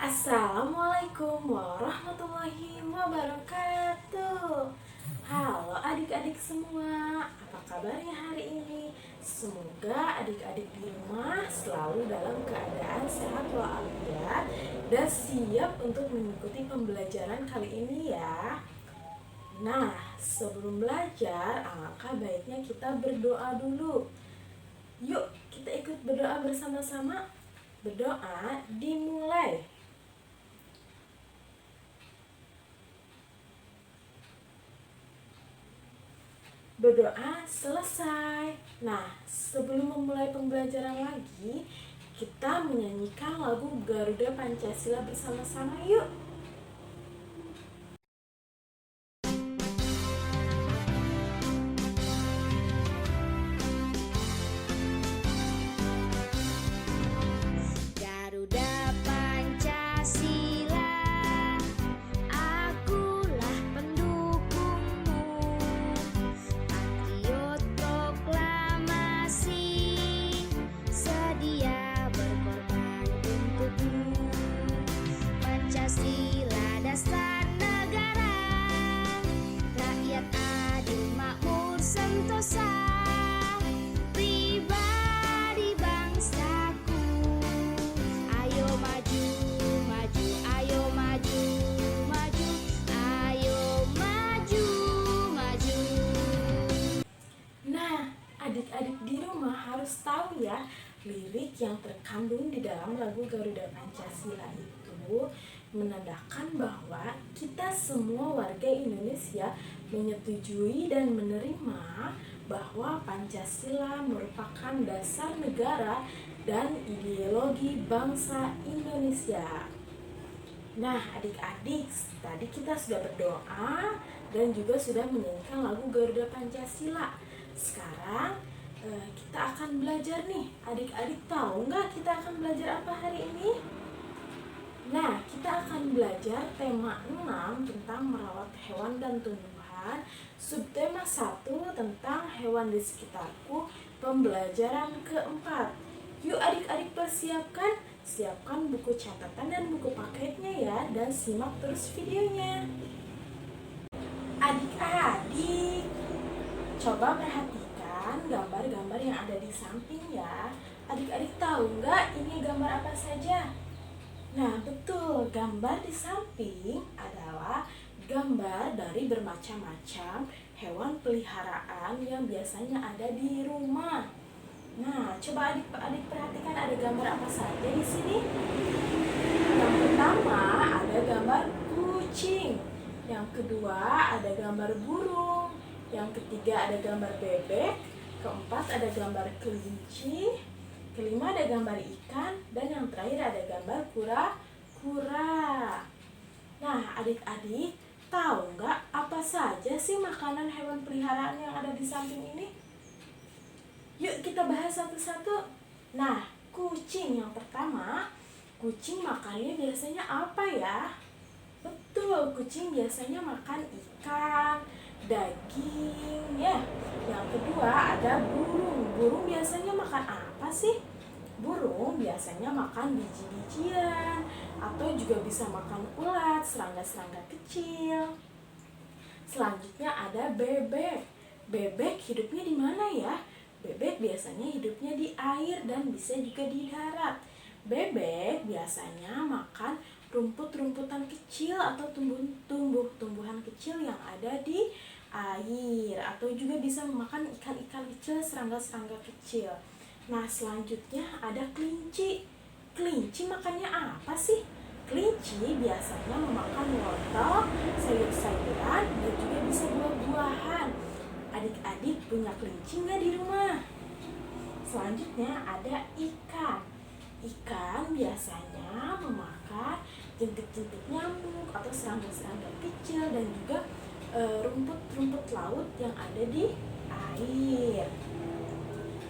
Assalamualaikum warahmatullahi wabarakatuh. Halo adik-adik semua, apa kabarnya hari ini? Semoga adik-adik di rumah selalu dalam keadaan sehat walafiat dan siap untuk mengikuti pembelajaran kali ini ya. Nah, sebelum belajar, alangkah baiknya kita berdoa dulu. Yuk, kita ikut berdoa bersama-sama. Berdoa dimulai. Berdoa selesai. Nah, sebelum memulai pembelajaran lagi, kita menyanyikan lagu Garuda Pancasila bersama-sama yuk. Garuda Pancasila, akulah pendukungmu. Patriot proklamasi, sedia berkorban untukmu. Pancasila dasar negara, rakyat adil makmur sentosa. Pribadi bangsaku, ayo maju, maju, ayo maju, maju, ayo maju, maju. Nah, adik-adik di rumah harus tahu ya, lirik yang terkandung di dalam lagu Garuda Pancasila itu menandakan bahwa kita semua warga Indonesia menyetujui dan menerima bahwa Pancasila merupakan dasar negara dan ideologi bangsa Indonesia. Nah, adik-adik, tadi kita sudah berdoa dan juga sudah menyanyikan lagu Garuda Pancasila. Sekarang kita akan belajar nih. Adik-adik tahu nggak kita akan belajar apa hari ini? Nah, kita akan belajar tema 6 tentang merawat hewan dan tumbuhan, subtema 1 tentang hewan di sekitarku, pembelajaran keempat. Yuk adik-adik persiapkan, siapkan buku catatan dan buku paketnya ya, dan simak terus videonya. Adik-adik, coba perhatikan gambar-gambar yang ada di samping ya. Adik-adik tahu nggak ini gambar apa saja? Nah, betul, gambar di samping adalah gambar dari bermacam-macam hewan peliharaan yang biasanya ada di rumah. Nah, coba adik-adik perhatikan ada gambar apa saja di sini. Yang pertama ada gambar kucing, yang kedua ada gambar burung, yang ketiga ada gambar bebek, keempat ada gambar kelinci, kelima ada gambar ikan, dan yang terakhir ada gambar kura-kura. Nah, adik-adik tahu nggak apa saja sih makanan hewan peliharaan yang ada di samping ini? Yuk kita bahas satu-satu. Nah, kucing yang pertama, kucing makannya biasanya apa ya? Betul, kucing biasanya makan ikan, daging ya. Yang kedua ada burung. Burung biasanya makan apa sih? Burung biasanya makan biji-bijian atau juga bisa makan ulat, serangga-serangga kecil. Selanjutnya ada bebek. Bebek hidupnya di mana ya? Bebek biasanya hidupnya di air dan bisa juga di darat. Bebek biasanya makan rumput-rumputan kecil atau tumbuhan kecil yang ada di air, atau juga bisa memakan ikan-ikan kecil, serangga-serangga kecil. Nah, selanjutnya ada kelinci. Kelinci makannya apa sih? Kelinci biasanya memakan wortel, sayur-sayuran, dan juga bisa buah-buahan. Adik-adik punya kelinci nggak di rumah? Selanjutnya ada ikan. Ikan biasanya memakan jentik-jentik nyamuk atau serangga-serangga kecil dan juga rumput-rumput laut yang ada di air.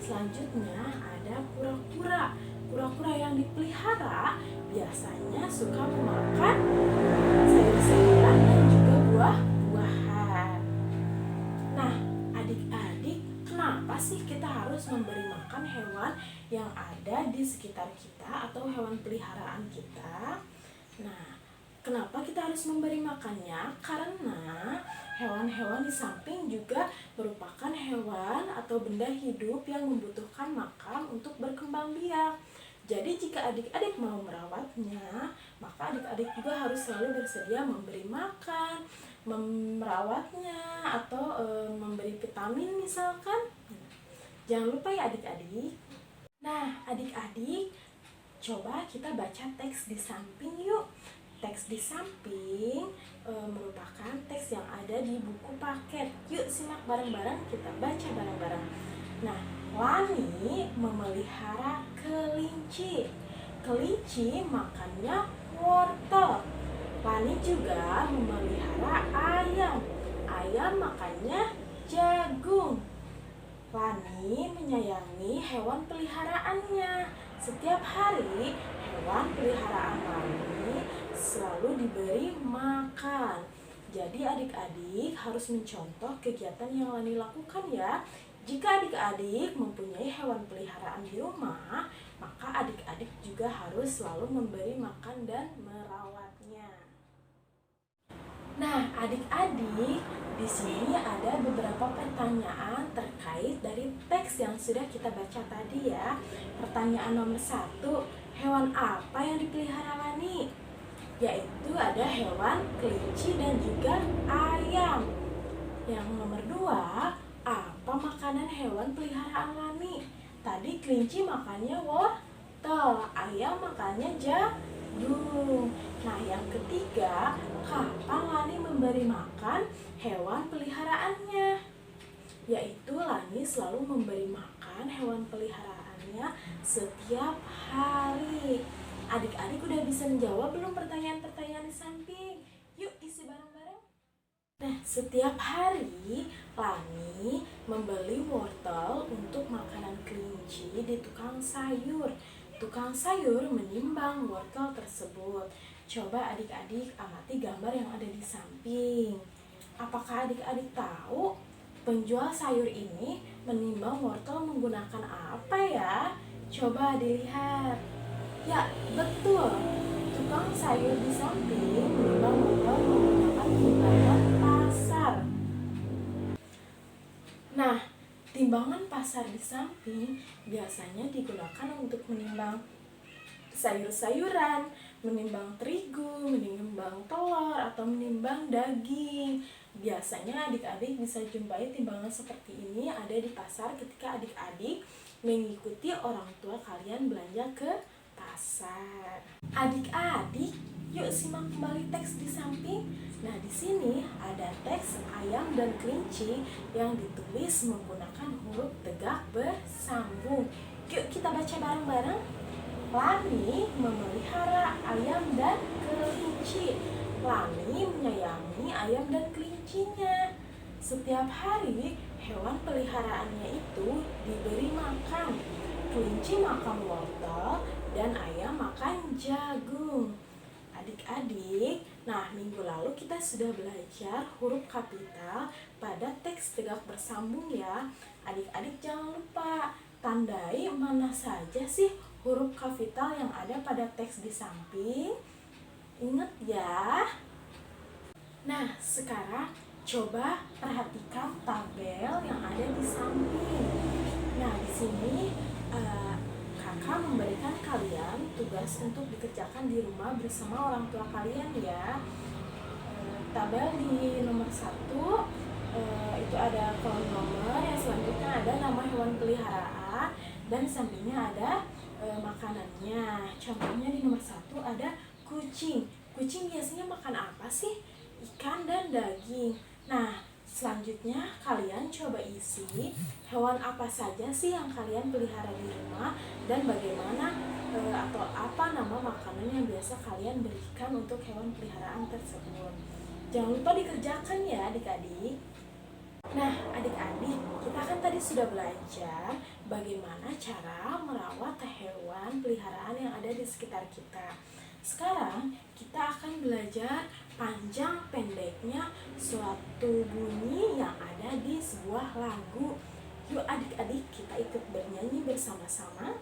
Selanjutnya ada kura-kura. Kura-kura yang dipelihara biasanya suka memakan sayur-sayuran dan juga buah-buahan. Nah, adik-adik, kenapa sih kita harus memberi makan hewan yang ada di sekitar kita atau hewan peliharaan kita? Nah, kenapa kita harus memberi makannya? Karena hewan-hewan di samping juga merupakan hewan atau benda hidup yang membutuhkan makan untuk berkembang biak. Jadi jika adik-adik mau merawatnya, maka adik-adik juga harus selalu bersedia memberi makan, merawatnya, atau memberi vitamin misalkan. Jangan lupa ya adik-adik. Nah, adik-adik, coba kita baca teks di samping yuk. Teks di samping merupakan teks yang ada di buku paket. Yuk simak bareng-bareng, kita baca bareng-bareng. Nah, Lani memelihara kelinci. Kelinci makannya wortel. Lani juga memelihara ayam. Ayam makannya jagung. Lani menyayangi hewan peliharaannya. Setiap hari, hewan peliharaan Lani selalu diberi makan. Jadi adik-adik harus mencontoh kegiatan yang Lani lakukan ya. Jika adik-adik mempunyai hewan peliharaan di rumah, maka adik-adik juga harus selalu memberi makan dan merawatnya. Nah, adik-adik, di sini ada beberapa pertanyaan terkait dari teks yang sudah kita baca tadi ya. Pertanyaan nomor 1, hewan apa yang dipelihara Lani? Yaitu ada hewan kelinci dan juga ayam. Yang nomor 2, apa makanan hewan peliharaan Lani? Tadi kelinci makannya wortel, ayam makannya jagung. Nah, yang ketiga, kapan Lani memberi makan hewan peliharaannya? Yaitu Lani selalu memberi makan hewan peliharaannya setiap hari. Adik-adik udah bisa menjawab belum pertanyaan-pertanyaan di samping? Yuk isi bareng-bareng. Nah, setiap hari Lani membeli wortel untuk makanan kelinci di tukang sayur. Tukang sayur menimbang wortel tersebut. Coba adik-adik amati gambar yang ada di samping. Apakah adik-adik tahu penjual sayur ini menimbang wortel menggunakan apa ya? Coba dilihat. Ya, betul. Tukang sayur di samping menimbang wortel menggunakan timbangan pasar. Nah, timbangan pasar di samping biasanya digunakan untuk menimbang sayur-sayuran, menimbang terigu, menimbang telur, atau menimbang daging. Biasanya adik-adik bisa jumpai timbangan seperti ini ada di pasar ketika adik-adik mengikuti orang tua kalian belanja ke pasar. Adik-adik, yuk simak kembali teks di samping. Nah, di sini ada teks ayam dan kelinci yang ditulis menggunakan huruf tegak bersambung. Yuk kita baca bareng-bareng. Lani memelihara ayam dan kelinci. Lani menyayangi ayam dan kelincinya. Setiap hari hewan peliharaannya itu diberi makan. Kelinci makan wortel dan ayam makan jagung. Adik-adik, nah minggu lalu kita sudah belajar huruf kapital pada teks tegak bersambung ya. Adik-adik jangan lupa tandai mana saja sih huruf kapital yang ada pada teks di samping. Ingat ya. Nah, sekarang coba perhatikan tabel yang ada di samping. Nah, di sini kakak memberikan kalian tugas untuk dikerjakan di rumah bersama orang tua kalian ya. Tabel di nomor 1 itu ada kolom nomor, yang selanjutnya ada nama hewan peliharaan dan sampingnya ada makanannya. Contohnya di nomor 1 ada kucing. Kucing biasanya makan apa sih? Ikan dan daging. Nah, selanjutnya kalian coba isi hewan apa saja sih yang kalian pelihara di rumah dan bagaimana atau apa nama makanan yang biasa kalian berikan untuk hewan peliharaan tersebut. Jangan lupa dikerjakan ya adik-adik. Nah, adik-adik, kita kan tadi sudah belajar bagaimana cara merawat hewan peliharaan yang ada di sekitar kita. Sekarang kita akan belajar panjang pendeknya suatu bunyi yang ada di sebuah lagu. Yuk adik-adik, kita ikut bernyanyi bersama-sama.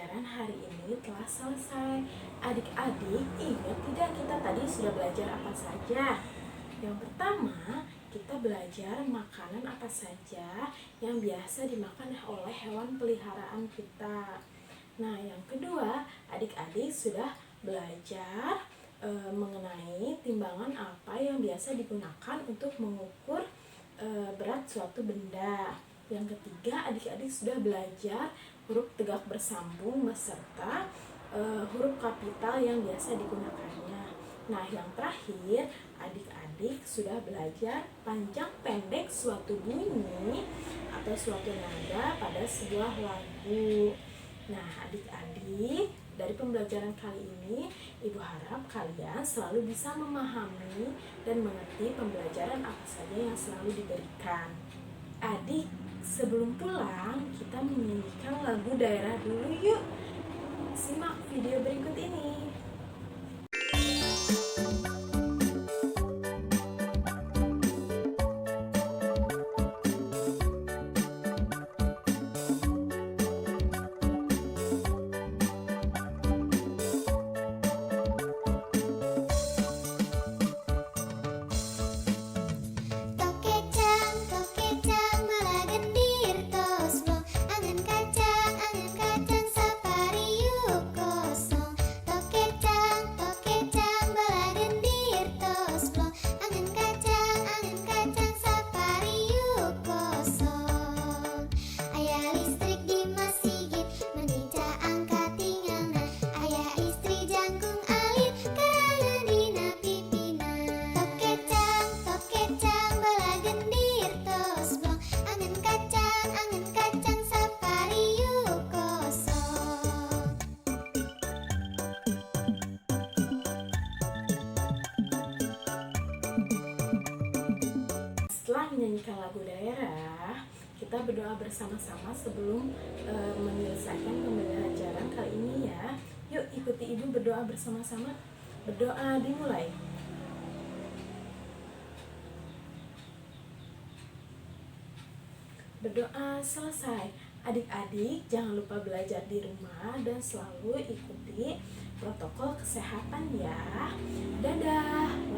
pembelajaran hari ini telah selesai. Adik-adik, ingat tidak kita tadi sudah belajar apa saja? Yang pertama, kita belajar makanan apa saja yang biasa dimakan oleh hewan peliharaan kita. Nah, yang kedua, adik-adik sudah belajar mengenai timbangan apa yang biasa digunakan untuk mengukur berat suatu benda. Yang ketiga, adik-adik sudah belajar huruf tegak bersambung beserta huruf kapital yang biasa digunakannya. Nah, yang terakhir, adik-adik sudah belajar panjang pendek suatu bunyi atau suatu nada pada sebuah lagu. Nah, adik-adik, dari pembelajaran kali ini, Ibu harap kalian selalu bisa memahami dan mengerti pembelajaran apa saja yang selalu diberikan. Adik, sebelum pulang, kita menyanyikan lagu daerah dulu yuk. Simak video berikut ini. Setelah menyanyikan lagu daerah, kita berdoa bersama-sama sebelum menyelesaikan pembelajaran kali ini ya. Yuk ikuti ibu berdoa bersama-sama. Berdoa dimulai. Berdoa selesai. Adik-adik jangan lupa belajar di rumah dan selalu ikuti protokol kesehatan ya. Dadah.